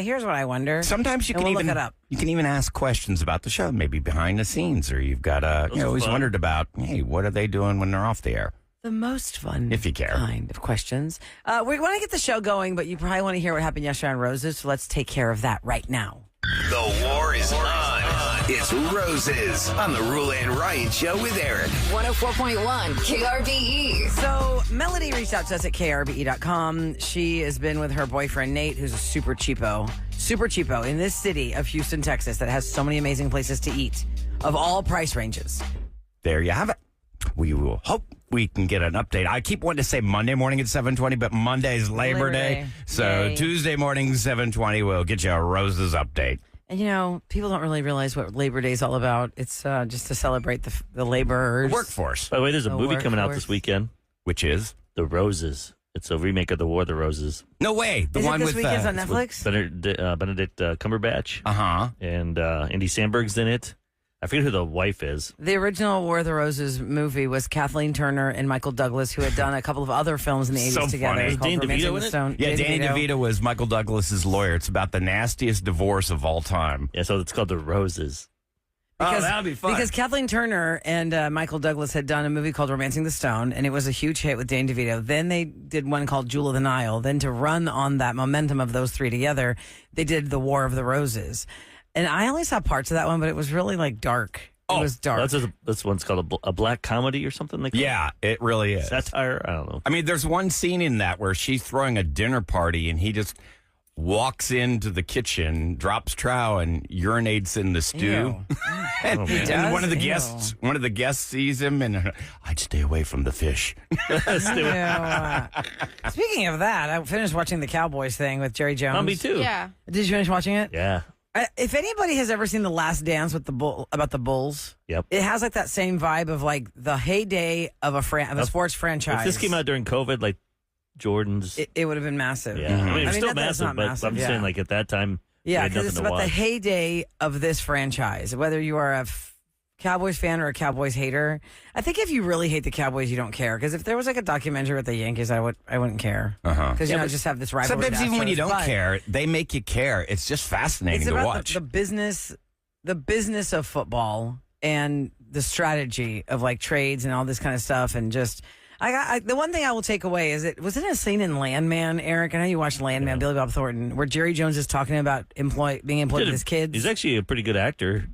here's what I wonder. Sometimes you And can we'll even look it up. You can even ask questions about the show, maybe behind the scenes, or you've got always wondered about, hey, what are they doing when they're off the air? The most fun, if you care, kind of questions. We want to get the show going, but you probably want to hear what happened yesterday on Roses, so let's take care of that right now. The war is on. It's Roses on the Roula and Ryan Show with Eric. 104.1 KRBE. So Melody reached out to us at krbe.com. She has been with her boyfriend Nate, who's a super cheapo in this city of Houston, Texas, that has so many amazing places to eat of all price ranges. There you have it. We will hope we can get an update. I keep wanting to say Monday morning at 7:20, but Monday's Labor Day. So Yay. Tuesday morning, 7:20, we'll get you a Roses update. And, people don't really realize what Labor Day is all about. It's just to celebrate the laborers. The workforce. By the way, there's a movie coming out this weekend. Which is? The Roses. It's a remake of The War of the Roses. No way. The is one it this with weekend's on Netflix? Benedict Cumberbatch. Uh-huh. And Andy Samberg's in it. I forget who the wife is. The original War of the Roses movie was Kathleen Turner and Michael Douglas, who had done a couple of other films in the 80s together. Funny. Called Danny Romancing DeVito the in it? Stone. Yeah, Danny DeVito was Michael Douglas's lawyer. It's about the nastiest divorce of all time. Yeah, so it's called The Roses. That'll be fun. Because Kathleen Turner and Michael Douglas had done a movie called Romancing the Stone, and it was a huge hit with Danny DeVito. Then they did one called Jewel of the Nile. Then to run on that momentum of those three together, they did The War of the Roses. And I only saw parts of that one, but it was really dark. It was dark. That's one's called a black comedy or something like that. Yeah, it really is. Satire? I don't know. I mean, there's one scene in that where she's throwing a dinner party and he just walks into the kitchen, drops trow, and urinates in the stew. and one of the guests sees him, and I'd stay away from the fish. Speaking of that, I finished watching the Cowboys thing with Jerry Jones. Me too. Yeah. Did you finish watching it? Yeah. If anybody has ever seen The Last Dance with about the Bulls, Yep. It has that same vibe of the heyday of a sports franchise. If this came out during COVID, Jordan's, it would have been massive. yeah. I mean, it's still not that it's massive, not but massive, I'm just saying, at that time, yeah, because it's about the heyday of this franchise. Whether you are a Cowboys fan or a Cowboys hater, I think if you really hate the Cowboys, you don't care. Because if there was a documentary with the Yankees, I wouldn't care. Because just have this rivalry. Sometimes even when you don't care, they make you care. It's just fascinating to watch. The business of football and the strategy of trades and all this kind of stuff, and just. The one thing I will take away is wasn't a scene in Landman, Eric? I know you watched Landman, Billy Bob Thornton, where Jerry Jones is talking about being employed with his kids. He's actually a pretty good actor.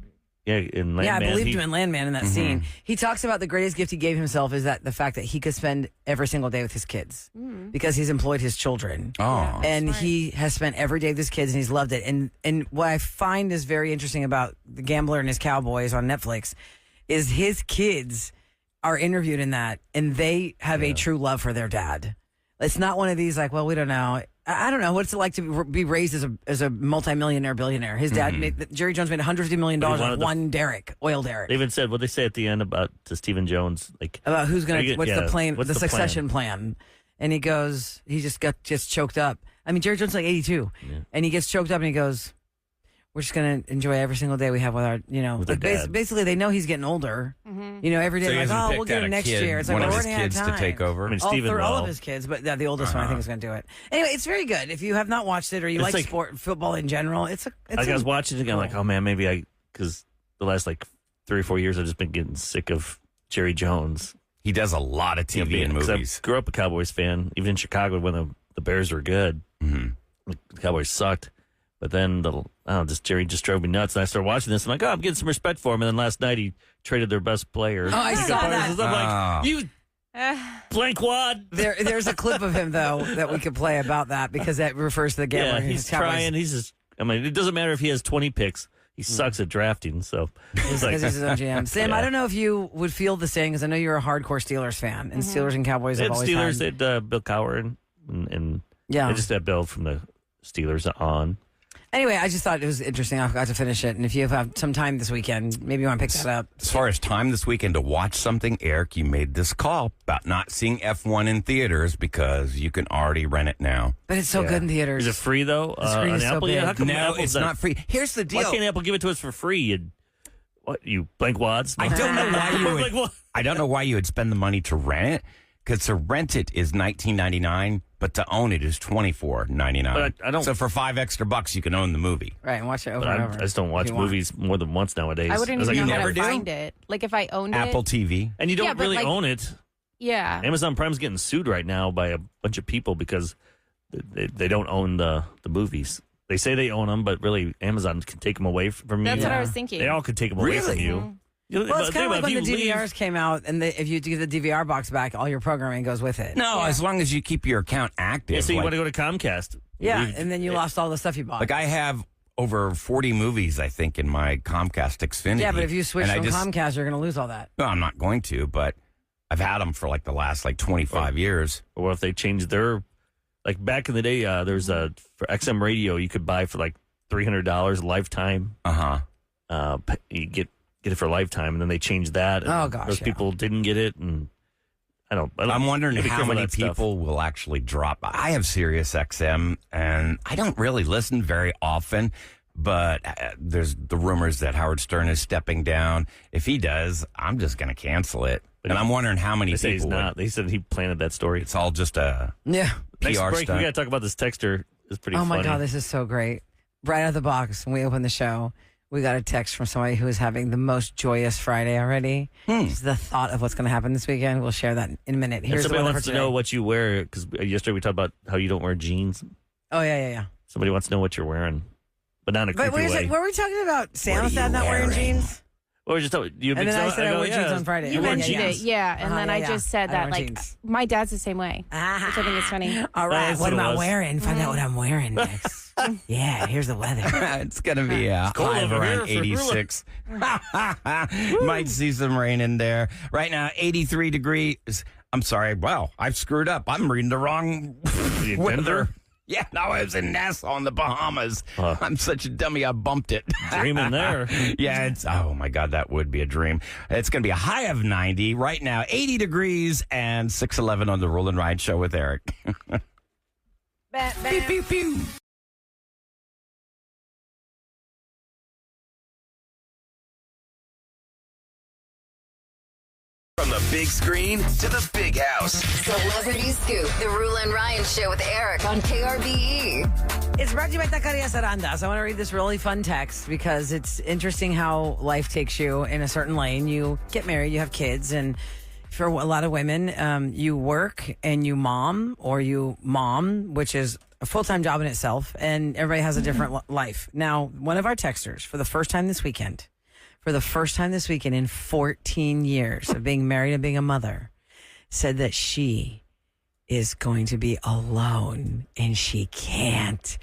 Yeah, in Landman. Yeah, I believed him in Landman in that scene. He talks about the greatest gift he gave himself is that the fact that he could spend every single day with his kids because he's employed his children. Oh, and he has spent every day with his kids and he's loved it. And what I find is very interesting about The Gambler and his Cowboys on Netflix is his kids are interviewed in that, and they have a true love for their dad. It's not one of these we don't know. I don't know what's it like to be raised as a multimillionaire billionaire. His dad, Jerry Jones, made $150 million on one oil derrick. They even said what they say at the end to Stephen Jones, about who's gonna what's the plan, the succession plan. And he goes, he just choked up. I mean, Jerry Jones is 82, and he gets choked up, and he goes, "We're just going to enjoy every single day we have with our, basically they know he's getting older. Every day, so we'll get him next year. It's one of we're his already kids out of to time. take over. I mean, Stephen all of his kids, but the oldest one I think is going to do it. Anyway, it's very good. If you have not watched it or you like football in general, I was watching it again, oh man, maybe because the last 3 or 4 years I've just been getting sick of Jerry Jones. He does a lot of TV and movies. I grew up a Cowboys fan, even in Chicago when the Bears were good. Mm-hmm. The Cowboys sucked. But then Jerry just drove me nuts, and I started watching this. I'm like, I'm getting some respect for him. And then last night he traded their best player. Oh, I saw that. I'm like, you blank wad. There's a clip of him though that we could play about that because that refers to the Gambler. Yeah, he's trying. He's just. I mean, it doesn't matter if he has 20 picks. He sucks at drafting. So because he's his own GM. Sam, I don't know if you would feel the same because I know you're a hardcore Steelers fan, and Steelers and Cowboys have always Steelers. had. They had Bill Cowher and they just had Bill from the Steelers on. Anyway, I just thought it was interesting. I forgot to finish it. And if you have some time this weekend, maybe you want to pick that up. As far as time this weekend to watch something, Eric, you made this call about not seeing F1 in theaters because you can already rent it now. But it's so good in theaters. Is it free, though? The screen is so Apple? big. Yeah, how come No, Apple's it's not free. Here's the deal. Why can't Apple give it to us for free? You blank wads? I don't know why you would. Like, what? I don't know why you would spend the money to rent it. Because to rent it is $19.99. but to own it is $24.99. But I don't. So for $5 extra you can own the movie. Right, and watch it over But and I over. just don't watch if you want. movies more than once nowadays. I wouldn't It's even like, know how never to do? find it. Like if I owned Apple it. TV. and you don't Yeah, but really like- own it. Yeah. Amazon Prime's getting sued right now by a bunch of people because they don't own the movies. They say they own them, but really Amazon can take them away from you. That's what I was Yeah. thinking. They all could take them away from Really? you. Well, it's kind of like when the DVRs came out, and if you give the DVR box back, all your programming goes with it. No, as long as you keep your account active. Yeah, so you like, want to go to Comcast. Yeah, Leave- and then you lost all the stuff you bought. like I have over 40 movies, I think, in my Comcast Xfinity. Yeah, but if you switch And I from just- Comcast, you're going to lose all that. No, I'm not going to, but I've had them for like the last 25 years. Or what if they change their, like back in the day, there's for XM radio you could buy for like $300 lifetime. You get it for a lifetime, and then they changed that. And Oh, gosh, those yeah. people didn't get it, and I don't. I'm wondering gotta be how careful many with that stuff. people will actually drop. I have Sirius XM, and I don't really listen very often, but there's the rumors that Howard Stern is stepping down. If he does, I'm just going to cancel it. And I'm wondering how many They people say he's would- not. They said he planted that story. It's all just a Yeah. Next PR break, stunt. we got to talk about this texter. It's pretty Oh, funny. my God, this is so great. Right out of the box, when we opened the show, we got a text from somebody who is having the most joyous Friday already. Just the thought of what's going to happen this weekend. We'll share that in a minute. And Here's the somebody weather wants for to know today. what you wear, because yesterday we talked about how you don't wear jeans. Oh, yeah. Somebody wants to know what you're wearing, but not in a But creepy way. were we talking about Santa What are you not wearing wearing? jeans? What was just you? And then I said I wore jeans on Friday. You Okay, mentioned yeah. it, yeah. And Uh-huh, then yeah, I yeah. just said I that, wear like, jeans. my dad's the same way, which I think is funny. All right, That's what what am it I was. wearing? Find out what I'm wearing next. Yeah, here's the weather. It's going to be a cold high of over around here for 86. Might see some rain in there. Right now, 83 degrees. I'm sorry. Wow, I've screwed up. I'm reading the wrong You in weather. Denver? Yeah, no, I was in Nassau in the Bahamas. I'm such a dummy, I bumped it. Dreaming there. Yeah, it's, oh my God, that would be a dream. It's going to be a high of 90. Right now, 80 degrees and 611 on the Roll and Ride Show with Eric. Pew, pew, pew. From the big screen to the big house. Celebrity Scoop, the Roula and Ryan Show with Eric on KRBE. It's brought to you by Taqueria Sarandas. I want to read this really fun text because it's interesting how life takes you in a certain lane. You get married, you have kids, and for a lot of women, you work and you mom, which is a full-time job in itself, and everybody has a different life. Now, one of our texters, for the first time this weekend in 14 years of being married and being a mother, said that she is going to be alone and she can't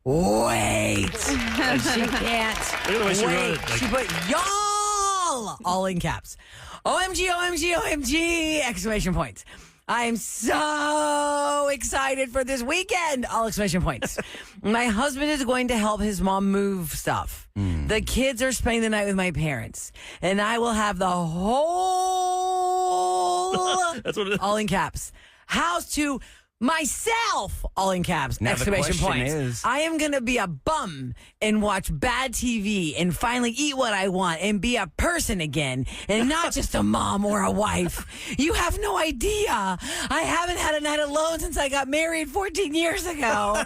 wait. She can't Look at the way she wrote wait. it, like- She put y'all all in caps. OMG, OMG, OMG! Exclamation points. I'm so excited for this weekend! All exclamation points. My husband is going to help his mom move stuff. The kids are spending the night with my parents. And I will have the whole, That's what it is. all in caps, house to myself, all in caps, Now the exclamation question points. is- I am going to be a bum and watch bad TV and finally eat what I want and be a person again and not just a mom or a wife. You have no idea. I haven't had a night alone since I got married 14 years ago.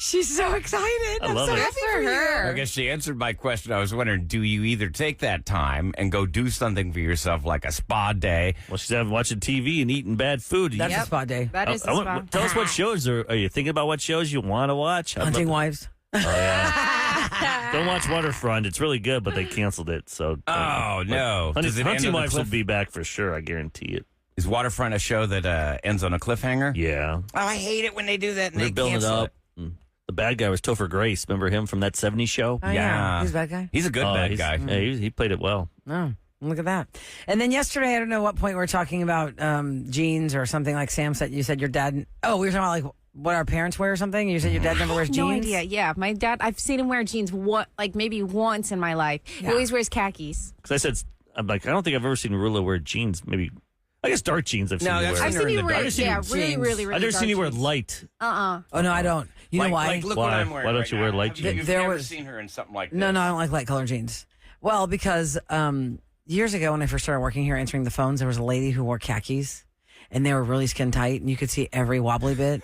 She's so excited. I'm love so it. happy for her. I guess she answered my question. I was wondering, do you either take that time and go do something for yourself like a spa day? Well, she's having watching TV and eating bad food. That's a spa day. That is I the want- spot. Tell us what shows are you thinking about? What shows you want to watch? I'd love Hunting to- wives. Don't watch Waterfront. It's really good, but they canceled it. So Oh, no. Hunting, Does it end Hunting on a Wives will cliff? be back for sure. I guarantee it. Is Waterfront a show that ends on a cliffhanger? Yeah, Oh, I hate it when they do that and they're they building it cancel up. The bad guy was Topher Grace. Remember him from that '70s show? Oh, Yeah. He's a bad guy. He's a good bad guy. Yeah, he played it well. Oh, look at that. And then yesterday, I don't know what point we were talking about jeans or something like Sam said. You said your dad. Oh, we were talking about like what our parents wear or something. You said your dad never wears jeans. No idea. Yeah, my dad. I've seen him wear jeans. Maybe once in my life. He always wears khakis. Because I said, I'm like, I don't think I've ever seen Roula wear jeans. Maybe, I guess dark jeans. I've seen you that's wear. I've her seen in you the wear, dark yeah, jeans. really, really, really. I've never dark seen you wear jeans. light. Oh no, I don't. You know why? Like, look Why? what I'm wearing. Why don't right you now. wear light Have you- jeans? You've There never was- seen her in something like this. No, I don't like light colored jeans. Well, because years ago when I first started working here answering the phones, there was a lady who wore khakis, and they were really skin tight, and you could see every wobbly bit.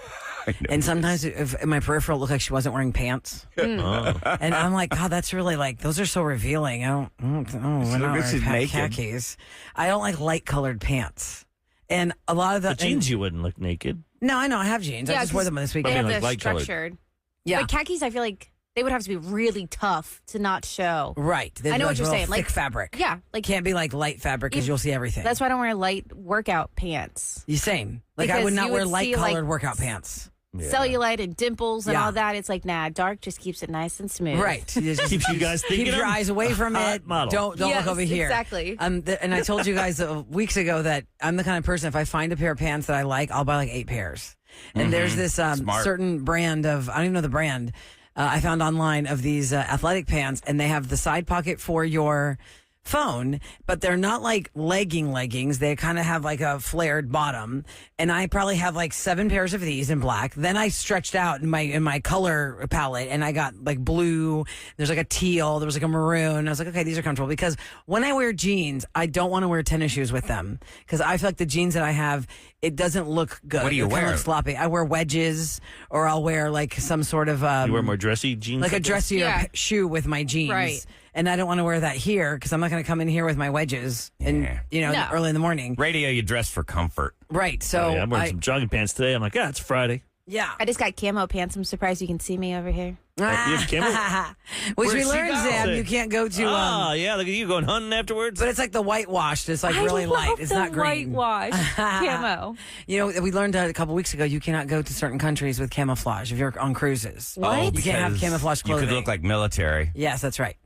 And sometimes if my peripheral looked like she wasn't wearing pants. Oh. And I'm like, God, that's really like, those are so revealing. I don't we're not she's wearing naked. khakis. I don't like light colored pants. And a lot of the But jeans, you wouldn't look naked. No, I know. I have jeans. I just wore them this They weekend. have like the light-colored. structured. Yeah. But khakis, I feel like they would have to be really tough to not show. Right. They'd I know be what you're real saying. Thick Like fabric. Yeah, like Can't be like light fabric because you'll see everything. that's why I don't wear light workout pants. You same. Like I Because would not you wear would light see, colored like, workout pants. Yeah. Cellulite and dimples and Yeah. all that. It's like, nah, dark just keeps it nice and smooth. Right. Keeps you guys thinking. Keep your of eyes away from hot it. model. Don't Yes, look over here. exactly. And I told you guys weeks ago that I'm the kind of person, if I find a pair of pants that I like, I'll buy like 8 pairs. And there's this Smart. certain brand of, I don't even know the brand, I found online of these athletic pants, and they have the side pocket for your phone, but they're not like leggings. They kind of have like a flared bottom. And I probably have like 7 pairs of these in black. Then I stretched out in my color palette, and I got like blue. There's like a teal. There was like a maroon. I was like, okay, these are comfortable, because when I wear jeans, I don't want to wear tennis shoes with them, because I feel like the jeans that I have, it doesn't look good. What do you It kinda wear? looks sloppy. I wear wedges, or I'll wear like some sort of You wear more dressy jeans. like a this? dressier Yeah. shoe with my jeans. Right. And I don't want to wear that here, because I'm not going to come in here with my wedges and No. early in the morning. Radio, you dress for comfort. Right. So Oh, yeah, I'm wearing some jogging pants today. I'm like, yeah, it's Friday. yeah. I just got camo pants. I'm surprised you can see me over here. You have camo? Which we Where's she learned, go? Sam, you can't go to. Oh, yeah, look at you going hunting afterwards. But it's like the whitewashed. It's like really I light. love It's the not green. whitewash camo. You know, we learned a couple weeks ago you cannot go to certain countries with camouflage if you're on cruises. What? You can't have because camouflage You clothing. could look like military. Yes, that's right.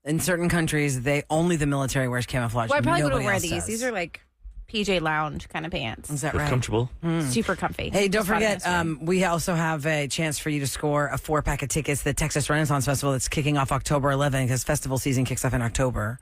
In certain countries, only the military wears camouflage. Well, I probably Nobody wouldn't wear else these. does. These are like PJ Lounge kind of pants. Is that They're right? comfortable. Super comfy. Hey, don't Just bought them forget, yesterday. we also have a chance for you to score a 4-pack of tickets to the Texas Renaissance Festival that's kicking off October 11th, because festival season kicks off in October.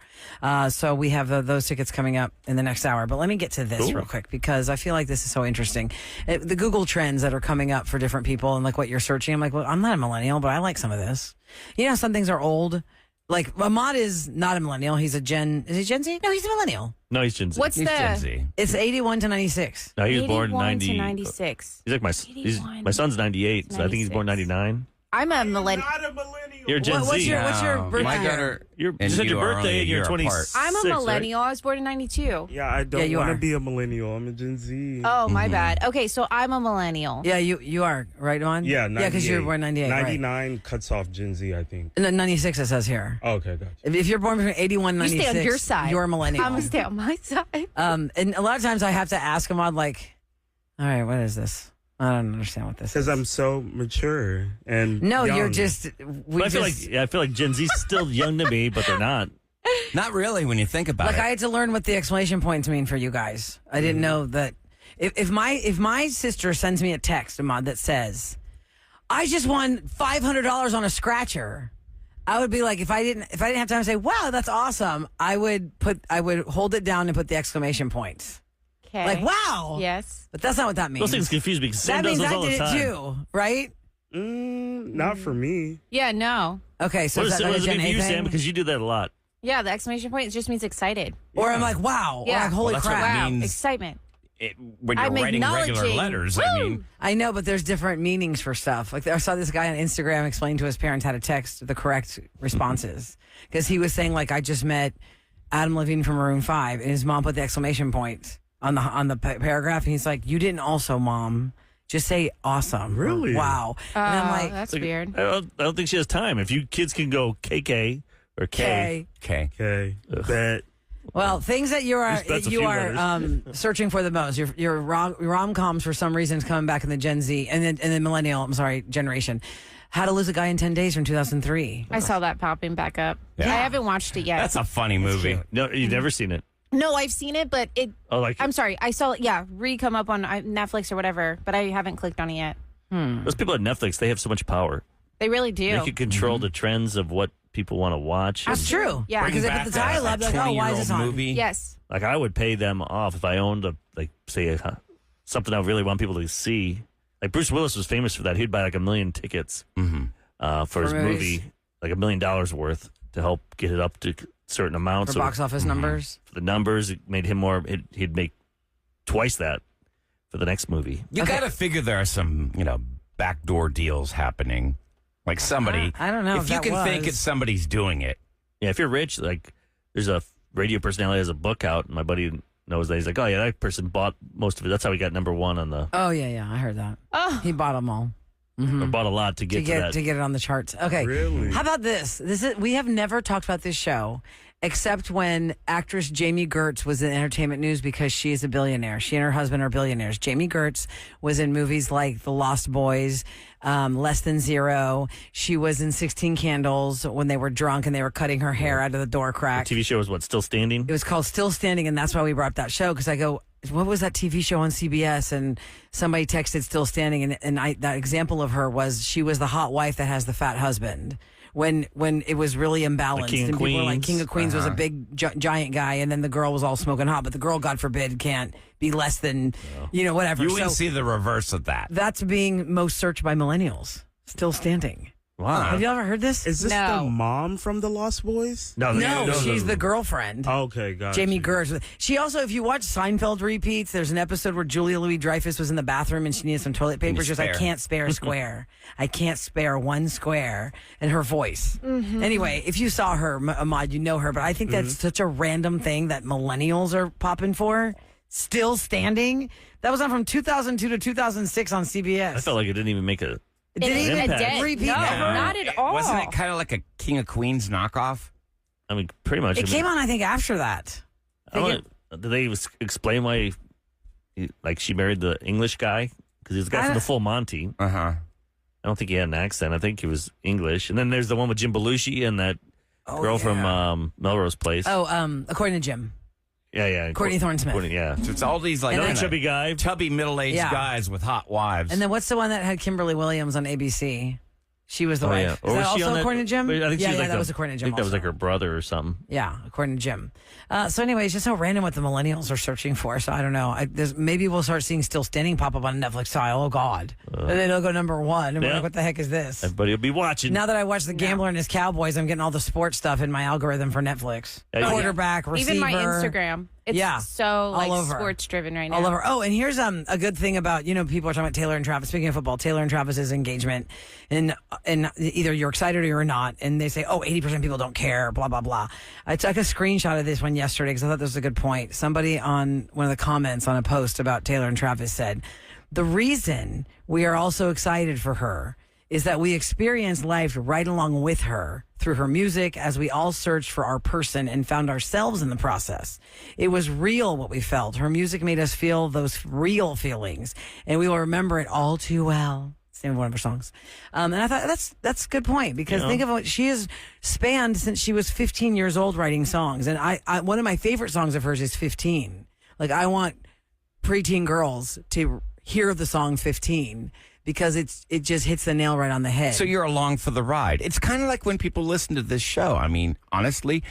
So we have those tickets coming up in the next hour. But let me get to this real quick, because I feel like this is so interesting. The Google trends that are coming up for different people and like what you're searching. I'm like, well, I'm not a millennial, but I like some of this. You know, some things are old. Like Ahmad is not a millennial. He's a Gen. Is he Gen Z? No, he's a millennial. No, he's Gen Z. What's He's Gen the Z. It's 81 to 96. No, he was born in 81 90. to 96? He's like my son's 98, so I think he's born 99. I'm a millennial. You're Gen What's Z. your No, birthday? My daughter. You're and just had you your are birthday only and you're a year 26. apart. I'm a right? millennial. I was born in 92. Yeah, I don't you want are. to be a millennial. I'm a Gen Z. Oh, my bad. Okay, so I'm a millennial. Yeah, you are right on. Yeah, yeah, because you're 98. born 98. 99 cuts off Gen Z, I think. Right. And then 96 it says here. Oh, okay, gotcha. If you're born between 81 and You 96, stay on your side. you're a millennial. I'm going to stay on my side. And a lot of times I have to ask Ahmad, like, all right, what is this? I don't understand what this is. Because I'm so mature and No, young. you're just. But I feel like Gen Z's still young to me, but they're not. Not really when you think about Like it. I had to learn what the exclamation points mean for you guys. I didn't know that. If my sister sends me a text, Ahmad, that says, "I just won $500 on a scratcher," I would be like, if I didn't have time to say, "Wow, that's awesome," I would hold it down and put the exclamation points. Okay. Like, wow. Yes. But that's not what that means. Those things confuse me because Sam That does means those I all the did it time. too, right? Not for me. Yeah, no. Okay, so What is does that like a it Gen mean for A you, thing? Sam? Because you do that a lot. Yeah, the exclamation point just means excited. Or I'm like, wow. Yeah. Or like, holy Well, that's what crap. Wow. means- Excitement. When you're I'm writing regular acknowledging. letters, Woo! I mean, I know, but there's different meanings for stuff. Like I saw this guy on Instagram explain to his parents how to text the correct responses, because he was saying, like, I just met Adam Levine from Maroon 5, and his mom put the exclamation point on the paragraph, and he's like, you didn't also, Mom. Just say awesome. or, Really? wow. And I'm like, That's Like, weird. I don't think she has time. If you kids can go KK or K. okay. okay. Okay. Bet. Well, things that you are That's a few searching for the most. Your rom-coms for some reason is coming back in the Gen Z and the millennial. I'm sorry, generation. How to Lose a Guy in 10 Days from 2003. I saw that popping back up. Yeah. I haven't watched it yet. That's a funny movie. No, you've never seen it. No, I've seen it, but Oh, like I'm sorry. I saw it, come up on Netflix or whatever, but I haven't clicked on it yet. those people at Netflix, they have so much power. They really do. They can control the trends of what people want to watch. That's true. Yeah. Because they put the title up, like, oh, why is this on? movie? Yes. Like I would pay them off if I owned something I really want people to see. Like Bruce Willis was famous for that. He'd buy like 1 million tickets for his movies. movie, like $1 million worth to help get it up to certain amounts. For box office numbers. For the numbers, it made him more. He'd make twice that for the next movie. You got to figure there are some, backdoor deals happening. Like somebody. I don't know If if you that can think was. it's somebody's doing it. Yeah, if you're rich, like there's a radio personality has a book out, and my buddy knows that. He's like, oh yeah, that person bought most of it. That's how he got number one on the. Oh yeah, I heard that. Oh. He bought them all Or bought a lot to get to get it on the charts. Okay, Really? How about this? We have never talked about this show except when actress Jamie Gertz was in entertainment news because she is a billionaire. She and her husband are billionaires. Jamie Gertz was in movies like The Lost Boys, Less Than Zero. She was in 16 Candles when they were drunk and they were cutting her hair out of the door crack. The TV show was what, Still Standing? It was called Still Standing, and that's why we brought up that show, because I go, what was that TV show on CBS? And somebody texted Still Standing, and that example of her was she was the hot wife that has the fat husband. When it was really imbalanced, Like King of and people were like, Queens. King of Queens was a big giant guy, and then the girl was all smoking hot, but the girl, God forbid, can't be less than, whatever. You So wouldn't see the reverse of that. that's being most searched by millennials. Still Standing. Wow. Have you ever heard this? Is this No. the mom from the Lost Boys? No, she's the girlfriend. Okay, gotcha. Jamie Gertz. She also, if you watch Seinfeld repeats, there's an episode where Julia Louis-Dreyfus was in the bathroom and she needed some toilet paper. She was like, I spare? can't spare a square. I can't spare one square. And her voice. Anyway, if you saw her, Ahmad, you know her. But I think that's such a random thing that millennials are popping for. Still Standing. That was on from 2002 to 2006 on CBS. I felt like it didn't even make a. It didn't even impact. repeat. No, ever. not at all. Wasn't it kind of like a King of Queens knockoff? I mean, pretty much. It came on, I think, after that. Did they explain why, she married the English guy? Because he's the guy from the Full Monty. Uh huh. I don't think he had an accent. I think he was English. And then there's the one with Jim Belushi and that girl from Melrose Place. Oh, according to Jim. Yeah. Courtney Thorne-Smith. Yeah. So it's all these like And then- Chubby guy. tubby middle-aged Yeah. guys with hot wives. And then what's the one that had Kimberly Williams on ABC? She was the Oh, wife. yeah. Is Or that was she also on that- according to Jim? I think she was like that was according to Jim. I think that was also. like her brother or something. Yeah, according to Jim. So anyway, it's just so random what the millennials are searching for. So I don't know. Maybe we'll start seeing Still Standing pop up on Netflix tile. Oh, God. And then it'll go number one. And we're Yeah. like, what the heck is this? Everybody will be watching. Now that I watch The Gambler and His Cowboys, I'm getting all the sports stuff in my algorithm for Netflix. Yeah, Quarterback, receiver. Even my Instagram. It's Yeah, so all over. sports driven right now. All over. Oh, and here's a good thing about, people are talking about Taylor and Travis. Speaking of football, Taylor and Travis's engagement, and either you're excited or you're not, and they say, 80% of people don't care, blah, blah, blah. I took a screenshot of this one yesterday because I thought this was a good point. Somebody on one of the comments on a post about Taylor and Travis said, the reason we are all so excited for her is that we experienced life right along with her through her music as we all searched for our person and found ourselves in the process. It was real what we felt. Her music made us feel those real feelings, and we will remember it all too well. It's the name of one of her songs. And I thought that's a good point, because think of what she has spanned since she was 15 years old writing songs. And I one of my favorite songs of hers is 15. Like, I want preteen girls to hear the song 15, because it just hits the nail right on the head. So you're along for the ride. It's kind of like when people listen to this show. I mean, honestly,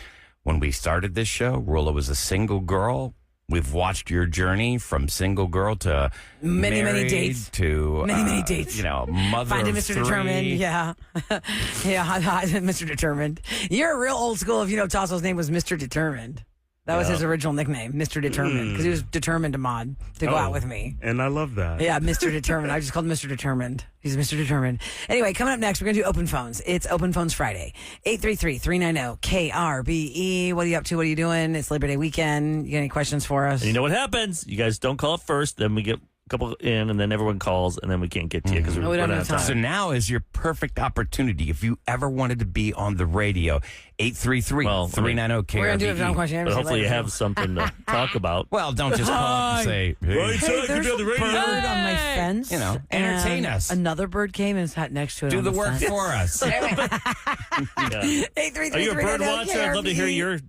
when we started this show, Roula was a single girl. We've watched your journey from single girl to Many married dates. to Many dates. mother Finding of Mr. three. Determined, yeah. Mr. Determined. You're a real old school if you know Tasso's name was Mr. Determined. That was his original nickname, Mr. Determined, because he was determined, Ahmad, to go out with me. And I love that. Yeah, Mr. Determined. I just called him Mr. Determined. He's Mr. Determined. Anyway, coming up next, we're going to do Open Phones. It's Open Phones Friday. 833-390-KRBE. What are you up to? What are you doing? It's Labor Day weekend. You got any questions for us? And you know what happens? You guys don't call it first, then we get a couple in, and then everyone calls, and then we can't get to you because we we're don't running have out of time. So now is your perfect opportunity. If you ever wanted to be on the radio, 833-390-KRBE. We're going to do it for one question. But hopefully you have something to talk about. Well, don't just call up and say, hey. Right, so I could There's be a on the bird radio. on my fence. Entertain and us. Another bird came and sat next to it. Do on the work fence. for us. Yeah. 833-390-KRBE. Are you a bird watcher? I'd love to hear your and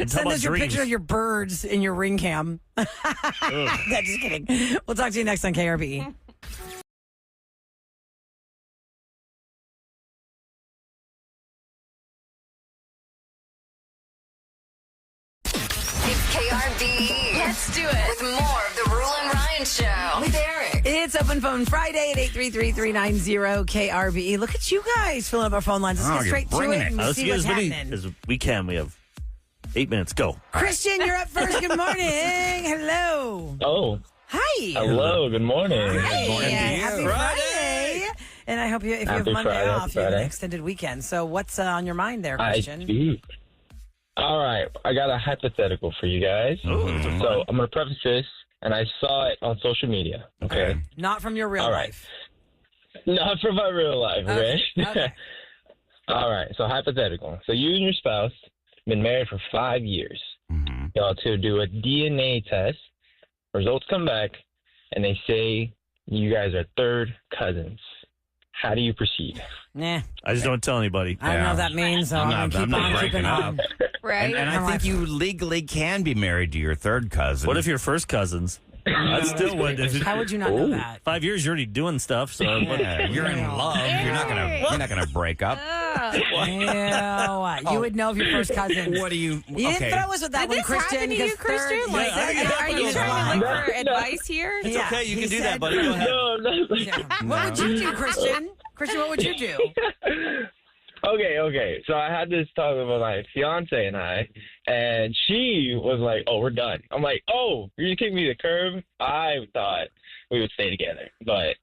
talk Send about us your dreams. picture of your birds in your ring cam. No, just kidding. We'll talk to you next on KRBE. It's KRBE. Let's do it. With more of the Rule and Ryan Show with Eric. It's Open Phone Friday at 833-390-KRBE. Look at you guys filling up our phone lines. Let's Oh, get straight to you're it bringing and Let's see get what's as many happening. as we can. We have 8 minutes. Go. Christian, you're up first. Good morning. Hello. Oh, Hi. hello. Good morning. Hey, morning to you. happy Friday. And I hope if you have Monday off, you have an extended weekend. So what's on your mind there, Christian? I do. All right. I got a hypothetical for you guys. Mm-hmm. So I'm going to preface this, and I saw it on social media. Okay. Not from your real life. Not from my real life, okay? Okay. All right. So hypothetical. So you and your spouse been married for 5 years. Mm-hmm. Y'all to do a DNA test. Results come back, and they say you guys are third cousins. How do you proceed? Nah. I just don't tell anybody. I don't know what that means, so I'm not going to keep on keeping on. Right? And I think you legally can be married to your third cousin. What if you're first cousins? I still wouldn't. How would you not know that? 5 years, you're already doing stuff. So Yeah, you're in love. You're not gonna break up. You would know if your first cousin. What do you? You didn't throw us with that Did one, this Christian. happen to you, Christian? Like, are you trying to look for advice here? it's okay. You he can do said- that, buddy. Go ahead. No. What would you do, Christian? Christian, what would you do? Okay. So I had this talk with my fiance and I, and she was like, "Oh, we're done." I'm like, "Oh, you're just kicking me to the curb." I thought we would stay together, but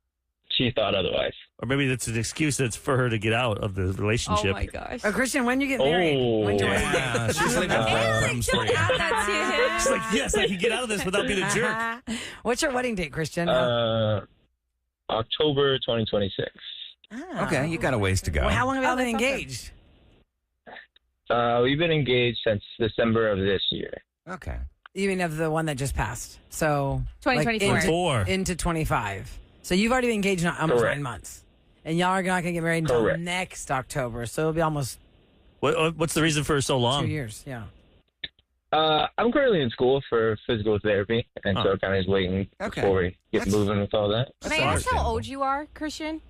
she thought otherwise. Or maybe that's an excuse that's for her to get out of the relationship. Oh my gosh. Oh, Christian, when you get married? When do you Yeah, she's leaving crumbs for you. Add that to him. She's like, yes, I can get out of this without being a jerk. What's your wedding date, Christian? October 2026. Okay, you got a ways to go. Well, how long have y'all been engaged? We've been engaged since December of this year. Okay. You mean of the one that just passed? So 2024. like, Four. into 25. So you've already been engaged in almost Correct. 9 months. And y'all are not going to get married until Correct. next October. So it'll be almost What's the reason for so 2 long? years. Yeah. I'm currently in school for physical therapy, and so kind of just waiting Okay. before we get That's- moving with all that. Can I ask how old you are, Christian?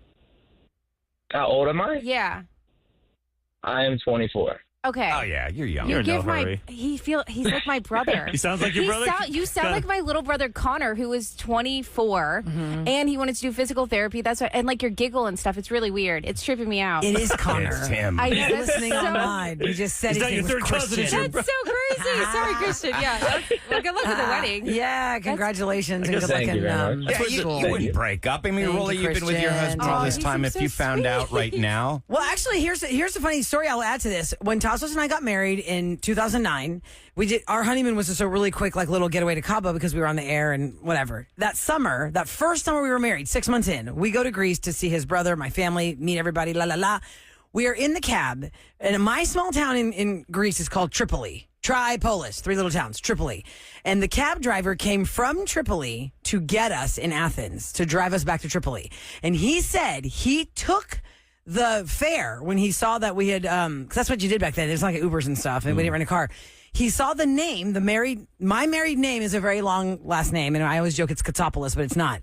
How old am I? Yeah. I am 24. Okay. Oh yeah, you're young. You're in no Give my hurry. he's like my brother. He sounds like your brother? You sound like my little brother Connor, who was 24, and he wanted to do physical therapy. That's why, and like your giggle and stuff. It's really weird. It's tripping me out. It is Connor. It's him. I know, He's that's listening so, online. He just said He's his not name your was third cousin, Christian. it's your That's so crazy. Sorry, Christian. Yeah. Well, good luck with the wedding. Yeah, congratulations and good luck Thank you in very much. Yeah, school. you wouldn't break up. I mean, Thank Roula, you, you've been with your Christian. husband all Oh, this he time. seems If you so found out right now, Well, actually, here's a funny story I'll add to this. When Tassos and I got married in 2009, we did our honeymoon was just a really quick like little getaway to Cabo because we were on the air and whatever. That first summer we were married, 6 months in, we go to Greece to see his brother, my family, meet everybody, la la la. We are in the cab, and my small town in Greece is called Tripoli. Tripolis, 3 little towns, Tripoli. And the cab driver came from Tripoli to get us in Athens, to drive us back to Tripoli. And he said he took the fare when he saw that we had, because that's what you did back then. It's like Ubers and stuff, and we didn't rent a car. He saw the name, my married name is a very long last name, and I always joke it's Katsopoulos, but it's not.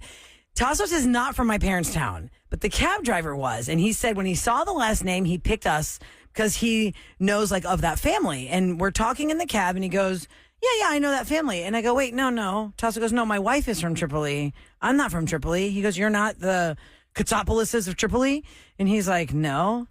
Tassos is not from my parents' town, but the cab driver was. And he said when he saw the last name, he picked us because he knows like of that family. And we're talking in the cab and he goes, yeah, I know that family. And I go, wait, no. Tassos goes, no, my wife is from Tripoli. I'm not from Tripoli. He goes, you're not the Katsopoulos of Tripoli? And he's like, no.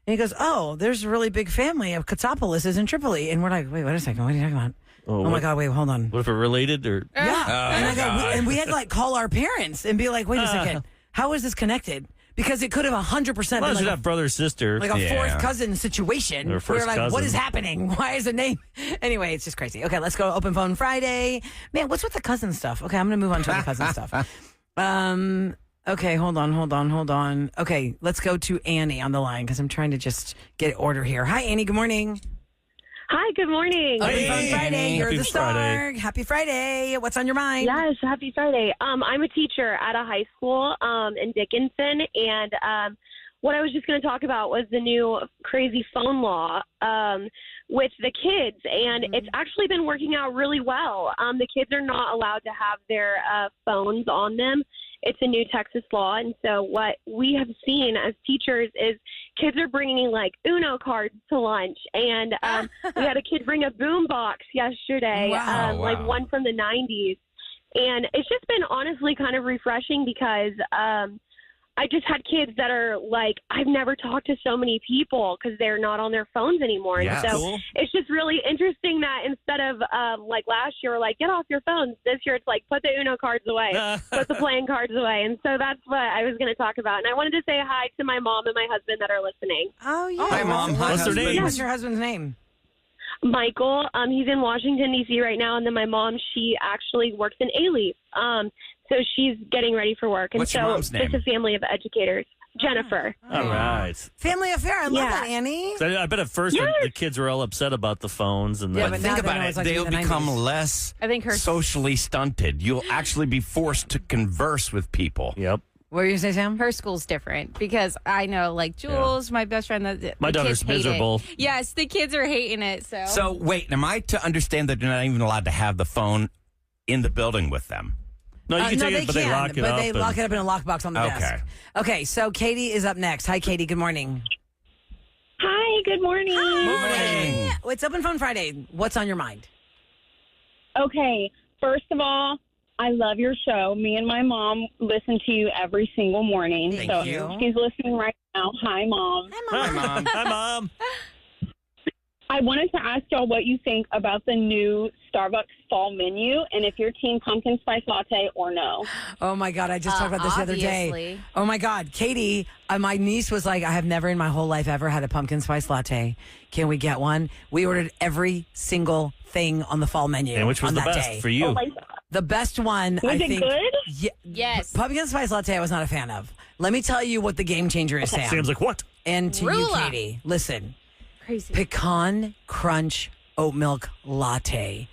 And he goes, oh, there's a really big family of Katsopoulos in Tripoli. And we're like, wait a second. What are you talking about? Oh my God, wait, hold on. What if it related or? Yeah. And I go, and we had to like call our parents and be like, wait a second, how is this connected? Because it could have 100% Well, been you're like, not brother sister. like a fourth cousin situation. Or We're first like, what cousin. is happening? Why is the name? Anyway, it's just crazy. Okay, let's go Open Phone Friday. Man, what's with the cousin stuff? Okay, I'm going to move on to the cousin stuff. Okay, hold on. Okay, let's go to Annie on the line because I'm trying to just get order here. Hi, Annie. Good morning. Hi, good morning. Open Phone Friday. You're Happy the star. Friday. Happy Friday. What's on your mind? Yes, happy Friday. I'm a teacher at a high school in Dickinson, and what I was just going to talk about was the new crazy phone law with the kids, and it's actually been working out really well. The kids are not allowed to have their phones on them. It's a new Texas law, and so what we have seen as teachers is kids are bringing like Uno cards to lunch, and we had a kid bring a boom box yesterday, Wow. like one from the 90s, and it's just been honestly kind of refreshing because I just had kids that are like, I've never talked to so many people because they're not on their phones anymore. Yeah. And so Cool. it's just really interesting that instead of like last year, we're like, get off your phones. This year, it's like, put the Uno cards away, put the playing cards away. And so that's what I was going to talk about. And I wanted to say hi to my mom and my husband that are listening. Oh, yeah. Hi, Mom. Hi, What's their husband. name? What's your husband's name? Michael, he's in Washington, D.C. right now. And then my mom, she actually works in A-Leaf. So she's getting ready for work. And What's so your mom's name? it's a family of educators. Jennifer. All right. Family affair. I love Yeah. that, Annie. So I bet at first the kids were all upset about the phones, and Yeah, then but Think now they about know it. it's like in They'll the become 90s. less I think her- socially stunted. You'll actually be forced to converse with people. yep. What were you going to say, Sam? Her school's different because I know, like Jules, my best friend, My the daughter's kids hate miserable. It. Yes, the kids are hating it. So, wait, am I to understand that you're not even allowed to have the phone in the building with them? No, you can take no, it, but they lock it but up. they and- lock it up in a lockbox on the Okay. desk. Okay, so Katie is up next. Hi, Katie. Good morning. Hi, good morning. Morning. It's Open Phone Friday. What's on your mind? Okay, first of all, I love your show. Me and my mom listen to you every single morning. Thank so you. she's listening right now. Hi, Mom. Hi, Mom. Hi, Mom. I wanted to ask y'all what you think about the new Starbucks fall menu and if you're team pumpkin spice latte or no. Oh, my God. I just talked about this the other day. obviously. Oh, my God. Katie, my niece was like, I have never in my whole life ever had a pumpkin spice latte. Can we get one? We ordered every single thing on the fall menu. And which was on the that best day. for you? Oh, my- The best one, Was I it think. good? Yeah, Yes. Pumpkin spice latte, I was not a fan of. Let me tell you what the game changer is, Sam. Sam's like, what? And to you, Roula. Katie, listen. Crazy. Pecan crunch oat milk latte.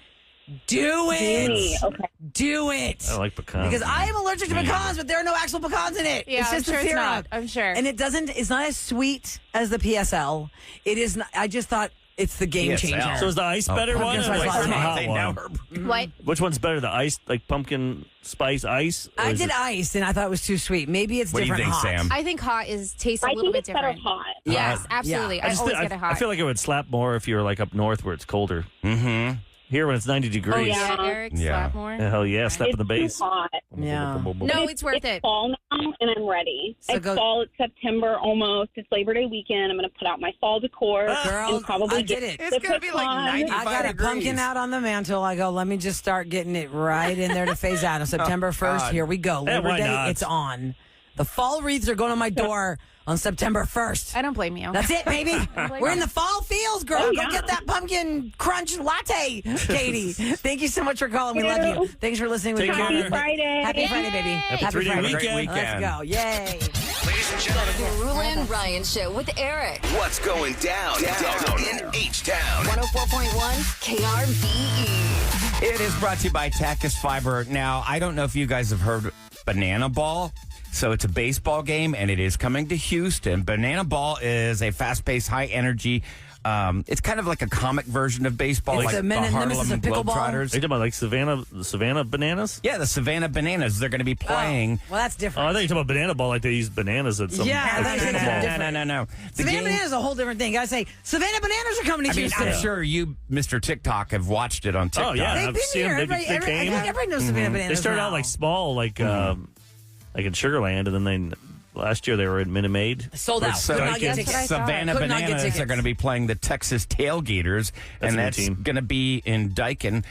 Do Really? it. Okay. Do it. I like pecans. Because I am allergic to pecans, but there are no actual pecans in it. Yeah, it's I'm just sure a it's syrup. not. I'm sure. And it's not as sweet as the PSL. It is not, I just thought it's the game PSL. changer. So is the ice better one pumpkin or spice like the latte. hot one? What? Which one's better, the ice, like pumpkin spice ice? or I is did it- ice, and I thought it was too sweet. Maybe it's What do you different think, hot. Sam? I think hot tastes a I little think bit it's better different. hot. Yes, absolutely. Yeah. I just always think- get it hot. I feel like it would slap more if you were like up north where it's colder. Mm-hmm. Here when it's 90 degrees. yeah. Eric, Yeah. slap more. Hell yeah, slap in It's the base. too hot. Yeah. No, it's worth it. fall now, and I'm ready. So it's go- fall. It's September almost. It's Labor Day weekend. I'm going to put out my fall decor Girl, and probably I did it. the pecan. I got a pumpkin out on the mantle. I go, let me just start getting it right in there to phase out. On September 1st, God. here we go. Hey, Labor why Day, not? it's on. The fall wreaths are going on my door on September 1st. I don't blame you. That's it, baby. We're in the fall feels, girl. Oh, Go yeah. get that pumpkin crunch latte, Katie. Thank you so much for calling. We love you. Thanks for listening. Take with care. Happy Friday. Happy Friday, baby. Happy 3-day Friday. weekend. Let's go. Yay. Ladies and gentlemen, The Roula and Ryan Show with Eric. what's going down in H-Town? 104.1 KRBE. It is brought to you by Tactus Fiber. Now, I don't know if you guys have heard Banana Ball. So it's a baseball game, and it is coming to Houston. Banana Ball is a fast-paced, high-energy. It's kind of like a comic version of baseball, It's like the the nemesis Harlem of pickleball. Globetrotters. Are you talking about like the Savannah bananas? Yeah, the Savannah Bananas. They're going to be playing. Well, that's Oh, different. I thought you were talking about banana ball like they use bananas at some. Yeah, like, I thought you said pickleball. different. No. The Savannah game- Bananas is a whole different thing. I say Savannah Bananas are coming to I mean, Houston. I'm sure you, Mr. TikTok, have watched it on TikTok. Oh, yeah. They've I've been seen here. them. They Everybody, came. I think everybody knows Savannah Bananas. They started now. out like small, like in Sugarland, and then last year they were in Minute Maid. sold out. So Could not get That's tickets. Savannah Could not get Bananas tickets. are going to be playing the Texas Tailgaters, That's and a new that's team. going to be in Daikin,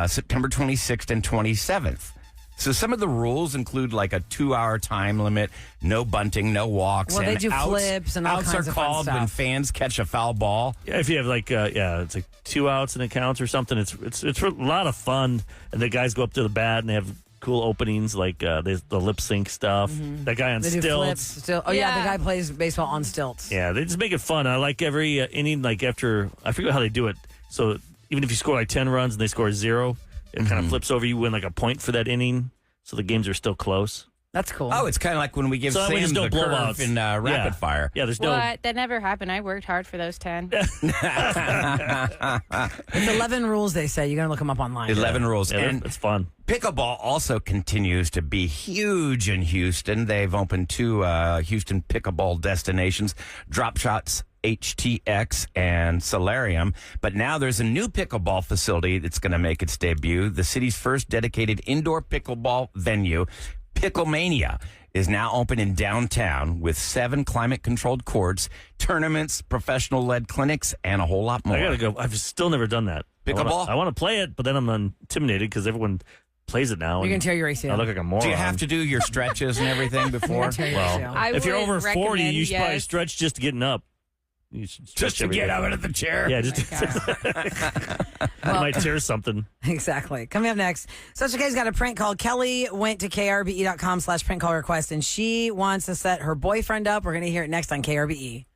September 26th and 27th. So some of the rules include like a 2-hour time limit, no bunting, no walks. Well, they and do outs, flips and all outs kinds are of fun called when stuff. fans catch a foul ball. Yeah, if you have like it's like 2 outs and it counts or something. It's a lot of fun, and the guys go up to the bat and they have cool openings like the lip sync stuff. That guy on They do flips. stilts. Oh, yeah, Yeah. the guy plays baseball on stilts. Yeah, they just make it fun. I like every inning, like after, I forget how they do it. So even if you score like 10 runs and they score 0, it kind of flips over. You win like a point for that inning. So the games are still close. That's cool. Oh, it's kind of like when we give So that way Sam there's no the curve blowouts. in Rapid Yeah. Fire. Yeah, there's no. What? That never happened. I worked hard for those 10. It's 11 rules, they say. You're going to look them up online. 11 rules. Yeah, And it's fun. pickleball also continues to be huge in Houston. They've opened 2 Houston pickleball destinations, Drop Shots HTX and Solarium. But now there's a new pickleball facility that's going to make its debut, the city's first dedicated indoor pickleball venue. Picklemania is now open in downtown with 7 climate-controlled courts, tournaments, professional-led clinics, and a whole lot more. I gotta go. I've still never done that. Pickleball? I want to play it, but then I'm intimidated because everyone plays it now. You're going to tear your ACL. I look like a moron. Do you have to do your stretches and everything before? I if you're would over 40, recommend, you should probably yes. stretch just to getting up. You should stretch Just to get out of the chair? Yeah, just I might tear something. Exactly. Coming up next, Social K's got a prank call. Kelly went to KRBE.com/prank call request, and she wants to set her boyfriend up. We're going to hear it next on KRBE.